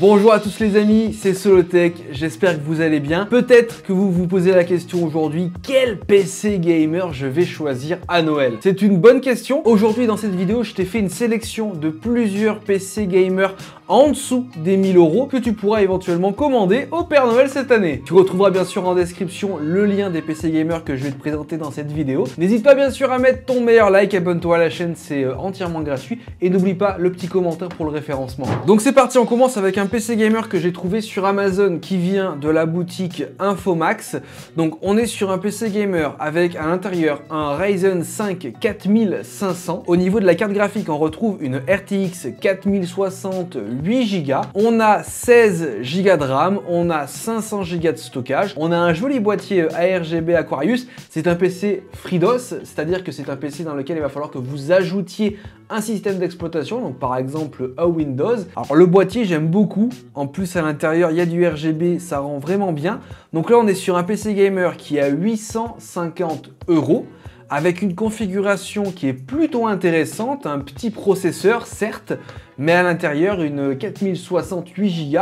Bonjour à tous les amis, c'est Solotech, j'espère que vous allez bien. Peut-être que vous vous posez la question aujourd'hui, quel PC gamer je vais choisir à Noël? C'est une bonne question. Aujourd'hui dans cette vidéo, je t'ai fait une sélection de plusieurs PC gamers en dessous des 1000 € que tu pourras éventuellement commander au Père Noël cette année. Tu retrouveras bien sûr en description le lien des PC gamers que je vais te présenter dans cette vidéo. N'hésite pas bien sûr à mettre ton meilleur like, abonne-toi à la chaîne, c'est entièrement gratuit. Et n'oublie pas le petit commentaire pour le référencement. Donc c'est parti, on commence avec un PC gamer que j'ai trouvé sur Amazon qui vient de la boutique Infomax. Donc on est sur un PC gamer avec à l'intérieur un Ryzen 5 4500. Au niveau de la carte graphique, on retrouve une RTX 4060 8 Go. On a 16 Go de RAM, on a 500 Go de stockage, on a un joli boîtier ARGB Aquarius. C'est un PC FreeDOS, c'est-à-dire que c'est un PC dans lequel il va falloir que vous ajoutiez un système d'exploitation, donc par exemple un Windows. Alors le boîtier j'aime beaucoup, en plus à l'intérieur il y a du RGB, ça rend vraiment bien. Donc là on est sur un PC gamer qui est à 850 € avec une configuration qui est plutôt intéressante, un petit processeur certes, mais à l'intérieur une 4068 Go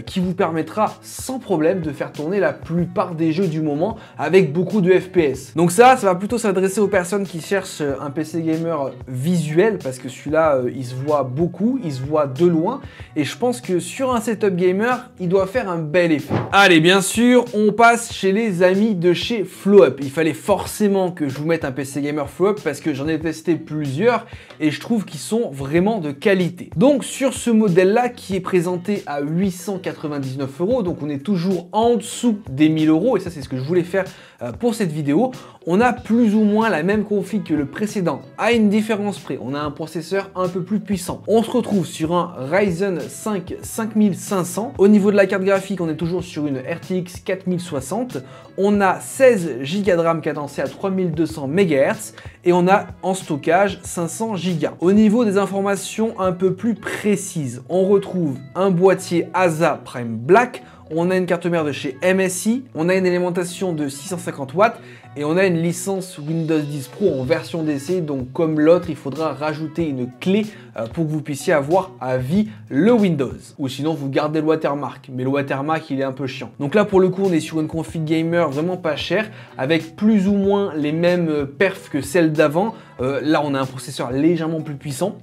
qui vous permettra sans problème de faire tourner la plupart des jeux du moment avec beaucoup de FPS. Donc ça va plutôt s'adresser aux personnes qui cherchent un PC gamer visuel parce que celui-là il se voit beaucoup, il se voit de loin et je pense que sur un setup gamer il doit faire un bel effet. Allez, bien sûr on passe chez les amis de chez FlowUp. Il fallait forcément que je vous mette un PC gamer FlowUp parce que j'en ai testé plusieurs et je trouve qu'ils sont vraiment de qualité. Donc sur ce modèle-là qui est présenté à 899 €, donc on est toujours en dessous des 1000 € et ça c'est ce que je voulais faire pour cette vidéo. On a plus ou moins la même config que le précédent, à une différence près. On a un processeur un peu plus puissant. On se retrouve sur un Ryzen 5 5500. Au niveau de la carte graphique, on est toujours sur une RTX 4060. On a 16 Go de RAM cadencé à 3200 MHz et on a en stockage 500 Go. Au niveau des informations un peu plus précises, on retrouve un boîtier ASA Prime Black. On a une carte mère de chez MSI, on a une alimentation de 650 watts et on a une licence Windows 10 Pro en version d'essai. Donc comme l'autre, il faudra rajouter une clé pour que vous puissiez avoir à vie le Windows. Ou sinon vous gardez le watermark, mais le watermark il est un peu chiant. Donc là pour le coup on est sur une config gamer vraiment pas chère avec plus ou moins les mêmes perfs que celle d'avant. Là on a un processeur légèrement plus puissant.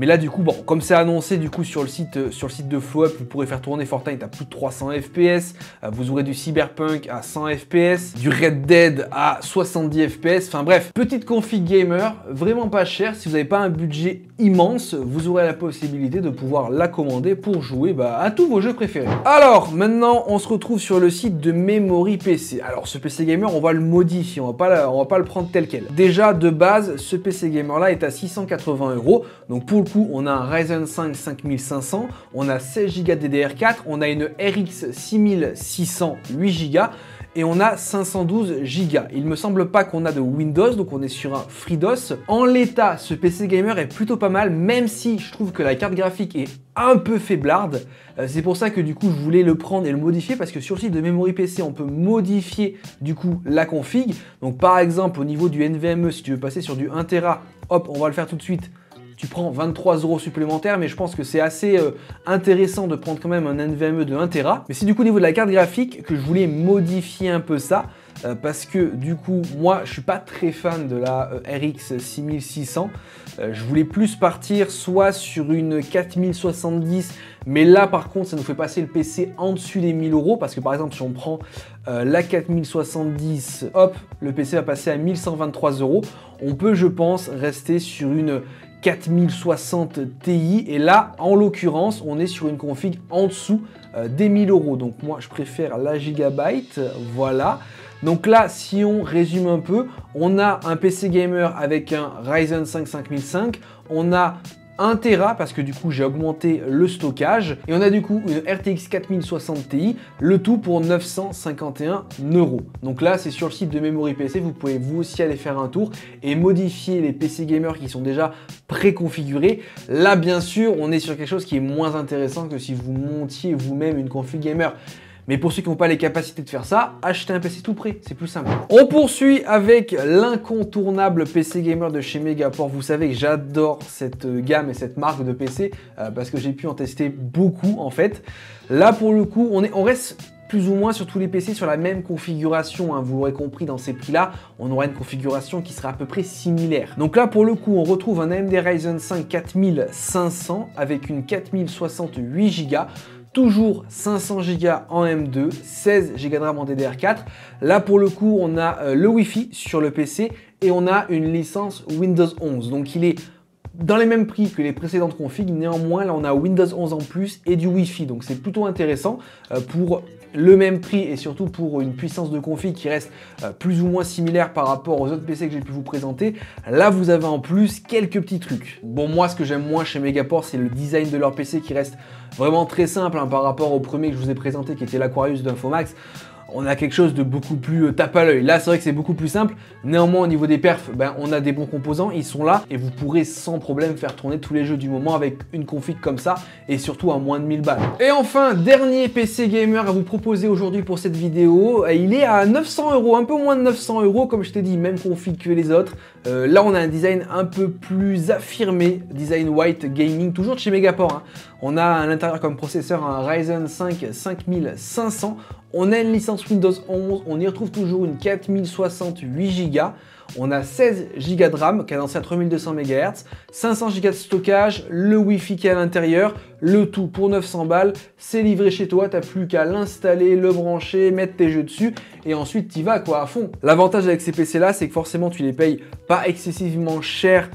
Mais là du coup, bon, comme c'est annoncé du coup sur le site de FlowUp, vous pourrez faire tourner Fortnite à plus de 300 FPS, vous aurez du Cyberpunk à 100 FPS, du Red Dead à 70 FPS, enfin bref, petite config gamer, vraiment pas cher. Si vous n'avez pas un budget immense, vous aurez la possibilité de pouvoir la commander pour jouer à tous vos jeux préférés. Alors maintenant, on se retrouve sur le site de Memory PC. Alors ce PC gamer, on va le modifier, on va pas le prendre tel quel. Déjà de base, ce PC gamer là est à 680 €, donc pour le coup, on a un Ryzen 5 5500, on a 16 Go de DDR4, on a une RX 6600 8 Go et on a 512 Go. Il me semble pas qu'on a de Windows, donc on est sur un FreeDOS. En l'état, ce PC gamer est plutôt pas mal, même si je trouve que la carte graphique est un peu faiblarde. C'est pour ça que du coup je voulais le prendre et le modifier parce que sur le site de Memory PC on peut modifier du coup la config. Donc par exemple au niveau du NVMe, si tu veux passer sur du 1 Tera, hop, on va le faire tout de suite. Tu prends 23 € supplémentaires, mais je pense que c'est assez intéressant de prendre quand même un NVMe de 1 Tera. Mais c'est du coup au niveau de la carte graphique que je voulais modifier un peu ça. Parce que du coup, moi, je suis pas très fan de la RX 6600. Je voulais plus partir soit sur une 4070, mais là, par contre, ça nous fait passer le PC en dessus des 1000 €. Parce que par exemple, si on prend la 4070, hop, le PC va passer à 1123 €. On peut, je pense, rester sur une 4060 Ti et là en l'occurrence on est sur une config en dessous des 1000 €, donc moi je préfère la Gigabyte, voilà. Donc là si on résume un peu, on a un PC gamer avec un Ryzen 5 5005, on a 1 Tera parce que du coup j'ai augmenté le stockage et on a du coup une RTX 4060 Ti, le tout pour 951 €. Donc là c'est sur le site de Memory PC, vous pouvez vous aussi aller faire un tour et modifier les PC gamers qui sont déjà préconfigurés. Là bien sûr on est sur quelque chose qui est moins intéressant que si vous montiez vous-même une config gamer. Mais pour ceux qui n'ont pas les capacités de faire ça, achetez un PC tout prêt, c'est plus simple. On poursuit avec l'incontournable PC gamer de chez Megaport. Vous savez que j'adore cette gamme et cette marque de PC parce que j'ai pu en tester beaucoup en fait. Là pour le coup, on reste plus ou moins sur tous les PC sur la même configuration, hein. Vous l'aurez compris, dans ces prix-là, on aura une configuration qui sera à peu près similaire. Donc là, pour le coup, on retrouve un AMD Ryzen 5 4500 avec une 4068 Go. Toujours 500 Go en M2, 16 Go de RAM en DDR4. Là, pour le coup, on a le Wi-Fi sur le PC et on a une licence Windows 11. Donc, il est dans les mêmes prix que les précédentes configs. Néanmoins, là, on a Windows 11 en plus et du Wi-Fi. Donc, c'est plutôt intéressant pour le même prix et surtout pour une puissance de config qui reste plus ou moins similaire par rapport aux autres PC que j'ai pu vous présenter. Là, vous avez en plus quelques petits trucs. Bon, moi, ce que j'aime moins chez Megaport, c'est le design de leur PC qui reste vraiment très simple hein, par rapport au premier que je vous ai présenté qui était l'Aquarius d'Infomax. On a quelque chose de beaucoup plus tape à l'œil. Là, c'est vrai que c'est beaucoup plus simple. Néanmoins, au niveau des perfs, on a des bons composants, ils sont là et vous pourrez sans problème faire tourner tous les jeux du moment avec une config comme ça et surtout à moins de 1000 balles. Et enfin, dernier PC gamer à vous proposer aujourd'hui pour cette vidéo. Il est à 900 €, un peu moins de 900 €, comme je t'ai dit, même config que les autres. Là, on a un design un peu plus affirmé, design white gaming, toujours de chez Megaport. Hein. On a à l'intérieur comme processeur un Ryzen 5 5500. On a une licence Windows 11, on y retrouve toujours une 4068 Go. On a 16 Go de RAM, cadencé à 3200 MHz, 500 Go de stockage, le Wi-Fi qui est à l'intérieur, le tout pour 900 balles. C'est livré chez toi, t'as plus qu'à l'installer, le brancher, mettre tes jeux dessus et ensuite t'y vas quoi à fond. L'avantage avec ces PC là, c'est que forcément tu les payes pas excessivement cher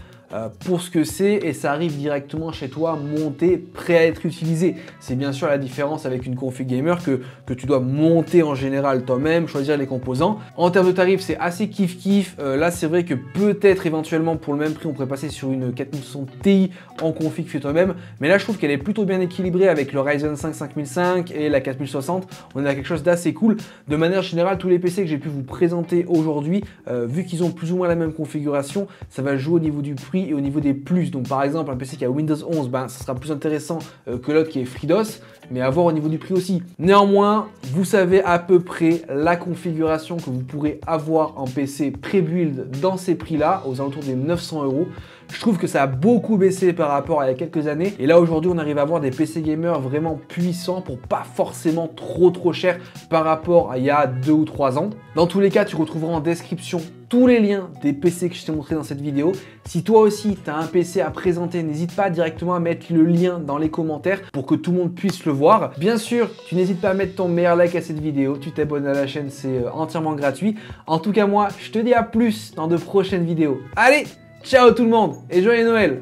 pour ce que c'est et ça arrive directement chez toi monté, prêt à être utilisé. C'est bien sûr la différence avec une config gamer que tu dois monter en général toi-même, choisir les composants. En termes de tarifs, c'est assez kiff-kiff. Là, c'est vrai que peut-être éventuellement pour le même prix, on pourrait passer sur une 4060 Ti en config fait toi-même. Mais là, je trouve qu'elle est plutôt bien équilibrée avec le Ryzen 5 5005 et la 4060. On a quelque chose d'assez cool. De manière générale, tous les PC que j'ai pu vous présenter aujourd'hui, vu qu'ils ont plus ou moins la même configuration, ça va jouer au niveau du prix et au niveau des plus. Donc par exemple un PC qui a Windows 11, ça sera plus intéressant que l'autre qui est FreeDOS, mais à voir au niveau du prix aussi. Néanmoins, vous savez à peu près la configuration que vous pourrez avoir en PC pré-build dans ces prix-là, aux alentours des 900 €. Je trouve que ça a beaucoup baissé par rapport à il y a quelques années. Et là, aujourd'hui, on arrive à avoir des PC gamers vraiment puissants pour pas forcément trop cher par rapport à il y a 2 ou 3 ans. Dans tous les cas, tu retrouveras en description tous les liens des PC que je t'ai montré dans cette vidéo. Si toi aussi, tu as un PC à présenter, n'hésite pas directement à mettre le lien dans les commentaires pour que tout le monde puisse le voir. Bien sûr, tu n'hésites pas à mettre ton meilleur like à cette vidéo. Tu t'abonnes à la chaîne, c'est entièrement gratuit. En tout cas, moi, je te dis à plus dans de prochaines vidéos. Allez! Ciao tout le monde et joyeux Noël!